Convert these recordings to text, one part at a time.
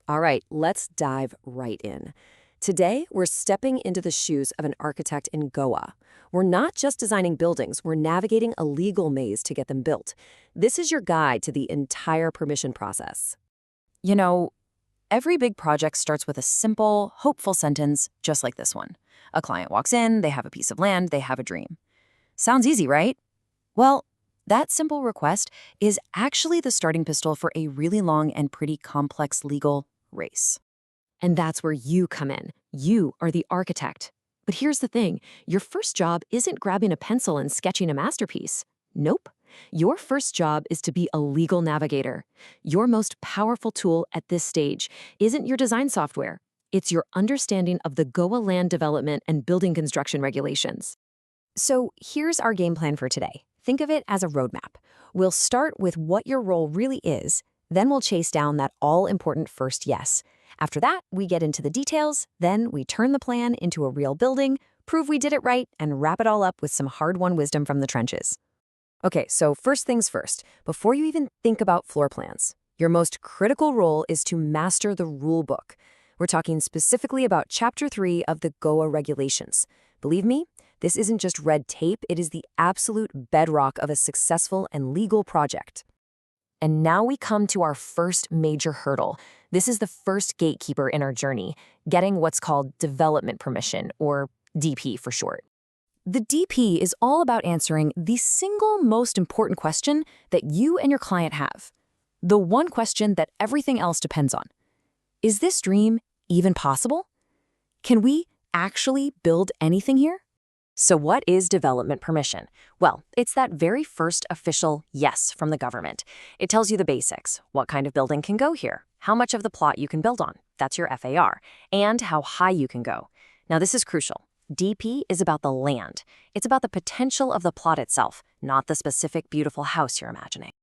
All right, let's dive right in. Today, we're stepping into the shoes of an architect in Goa. We're not just designing buildings, we're navigating a legal maze to get them built. This is your guide to the entire permission process. You know, every big project starts with a simple, hopeful sentence, just like this one. A client walks in, they have a piece of land, they have a dream. Sounds easy, right? Well, that simple request is actually the starting pistol for a really long and pretty complex legal race. And that's where you come in. You are the architect. But here's the thing, your first job isn't grabbing a pencil and sketching a masterpiece. Nope. Your first job is to be a legal navigator. Your most powerful tool at this stage isn't your design software. It's your understanding of the Goa land development and building construction regulations. So here's our game plan for today. Think of it as a roadmap. We'll start with what your role really is, then we'll chase down that all-important first yes. After that, we get into the details, then we turn the plan into a real building, prove we did it right, and wrap it all up with some hard-won wisdom from the trenches. Okay, so first things first, before you even think about floor plans, your most critical role is to master the rule book. We're talking specifically about Chapter 3 of the Goa regulations. Believe me, this isn't just red tape, it is the absolute bedrock of a successful and legal project. And now we come to our first major hurdle. This is the first gatekeeper in our journey, getting what's called development permission, or DP for short. The DP is all about answering the single most important question that you and your client have. The one question that everything else depends on. Is this dream even possible? Can we actually build anything here? So what is development permission? Well, it's that very first official yes from the government. It tells you the basics, what kind of building can go here, how much of the plot you can build on, that's your FAR, and how high you can go. Now this is crucial. DP is about the land. It's about the potential of the plot itself, not the specific beautiful house you're imagining.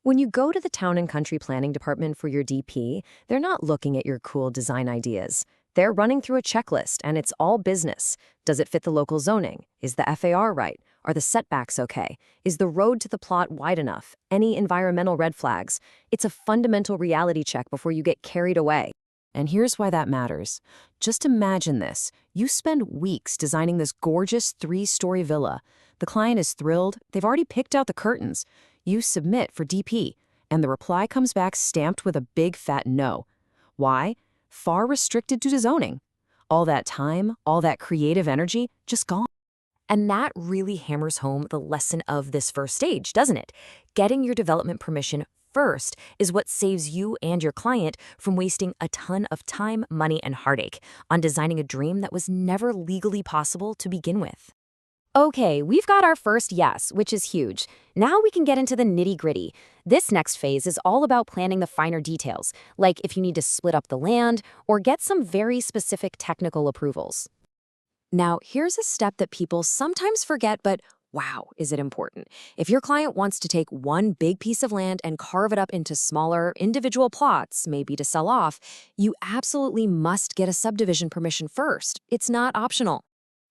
When you go to the town and country planning department for your DP, they're not looking at your cool design ideas. They're running through a checklist, and it's all business. Does it fit the local zoning? Is the FAR right? Are the setbacks okay? Is the road to the plot wide enough? Any environmental red flags? It's a fundamental reality check before you get carried away. And here's why that matters. Just imagine this. You spend weeks designing this gorgeous 3-story villa. The client is thrilled. They've already picked out the curtains. You submit for DP, and the reply comes back stamped with a big fat no. Why? Far restricted to zoning. All that time, all that creative energy, just gone. And that really hammers home the lesson of this first stage, doesn't it? Getting your development permission first is what saves you and your client from wasting a ton of time, money, and heartache on designing a dream that was never legally possible to begin with. Okay, we've got our first yes, which is huge. Now we can get into the nitty-gritty. This next phase is all about planning the finer details, like if you need to split up the land or get some very specific technical approvals. Now, here's a step that people sometimes forget, but wow, is it important. If your client wants to take one big piece of land and carve it up into smaller, individual plots, maybe to sell off, you absolutely must get a subdivision permission first. It's not optional.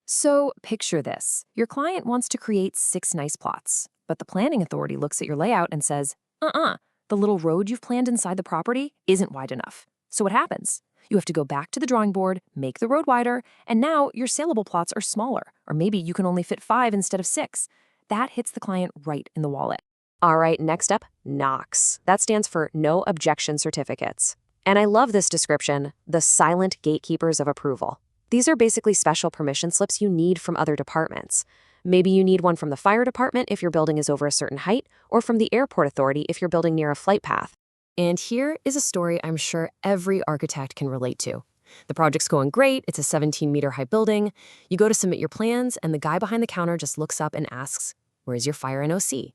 So picture this. Your client wants to create 6 nice plots, but the planning authority looks at your layout and says, the little road you've planned inside the property isn't wide enough. So what happens? You have to go back to the drawing board, make the road wider, and now your saleable plots are smaller, or maybe you can only fit 5 instead of 6. That hits the client right in the wallet. All right, next up, NOCs. That stands for No Objection Certificates. And I love this description, the silent gatekeepers of approval. These are basically special permission slips you need from other departments. Maybe you need one from the fire department if your building is over a certain height, or from the airport authority if you're building near a flight path. And here is a story I'm sure every architect can relate to. The project's going great, it's a 17-meter-high building. You go to submit your plans, and the guy behind the counter just looks up and asks, "Where's your fire NOC?"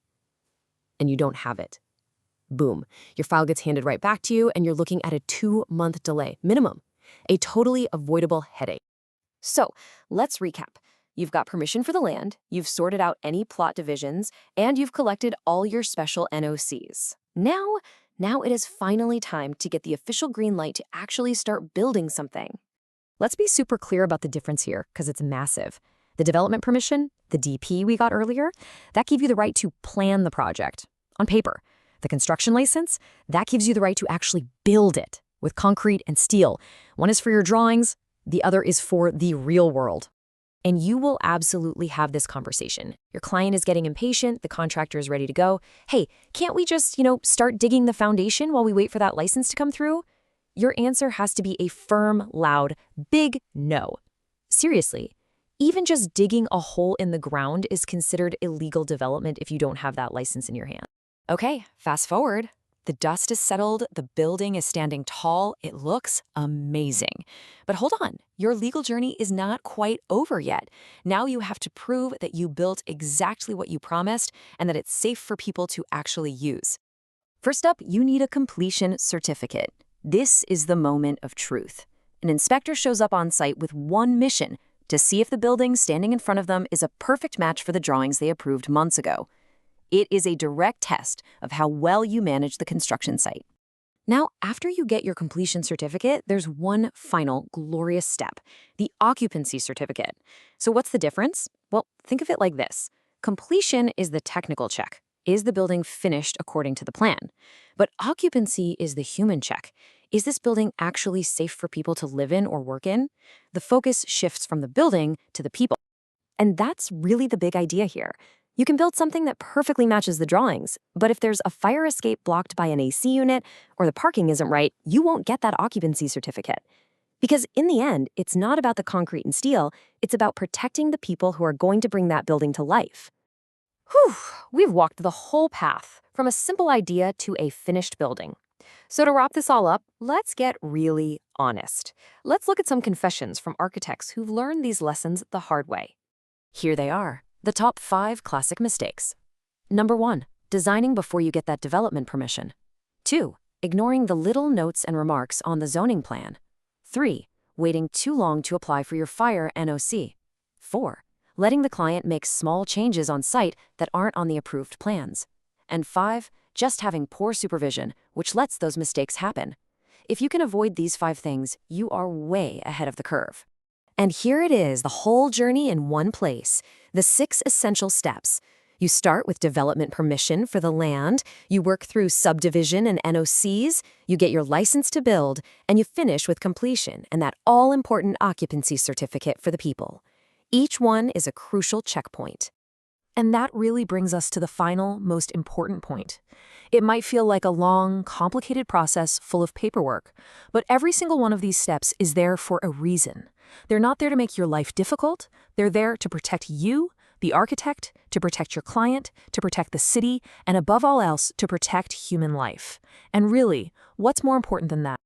And you don't have it. Boom. Your file gets handed right back to you, and you're looking at a 2-month delay, minimum. A totally avoidable headache. So, let's recap. You've got permission for the land, you've sorted out any plot divisions, and you've collected all your special NOCs. Now it is finally time to get the official green light to actually start building something. Let's be super clear about the difference here, because it's massive. The development permission, the DP we got earlier, that gave you the right to plan the project on paper. The construction license, that gives you the right to actually build it. with concrete and steel. One is for your drawings, the other is for the real world. And you will absolutely have this conversation. Your client is getting impatient, the contractor is ready to go. Hey, can't we just, start digging the foundation while we wait for that license to come through? Your answer has to be a firm, loud, big no. Seriously, even just digging a hole in the ground is considered illegal development if you don't have that license in your hand. Okay, fast forward. The dust is settled, the building is standing tall, it looks amazing. But hold on, your legal journey is not quite over yet. Now you have to prove that you built exactly what you promised and that it's safe for people to actually use. First up, you need a completion certificate. This is the moment of truth. An inspector shows up on site with one mission: to see if the building standing in front of them is a perfect match for the drawings they approved months ago. It is a direct test of how well you manage the construction site. Now, after you get your completion certificate, there's one final glorious step: the occupancy certificate. So what's the difference? Well, think of it like this. Completion is the technical check. Is the building finished according to the plan? But occupancy is the human check. Is this building actually safe for people to live in or work in? The focus shifts from the building to the people. And that's really the big idea here. You can build something that perfectly matches the drawings, but if there's a fire escape blocked by an AC unit or the parking isn't right, you won't get that occupancy certificate. Because in the end, it's not about the concrete and steel, it's about protecting the people who are going to bring that building to life. Whew, we've walked the whole path, from a simple idea to a finished building. So to wrap this all up, let's get really honest. Let's look at some confessions from architects who've learned these lessons the hard way. Here they are. The top 5 classic mistakes. Number 1, designing before you get that development permission. 2, ignoring the little notes and remarks on the zoning plan. 3, waiting too long to apply for your fire NOC. 4, letting the client make small changes on site that aren't on the approved plans. And 5, just having poor supervision, which lets those mistakes happen. If you can avoid these 5 things, you are way ahead of the curve. And here it is, the whole journey in one place. The 6 essential steps. You start with development permission for the land, you work through subdivision and NOCs, you get your license to build, and you finish with completion and that all-important occupancy certificate for the people. Each one is a crucial checkpoint. And that really brings us to the final, most important point. It might feel like a long, complicated process full of paperwork, but every single one of these steps is there for a reason. They're not there to make your life difficult. They're there to protect you, the architect, to protect your client, to protect the city, and above all else, to protect human life. And really, what's more important than that?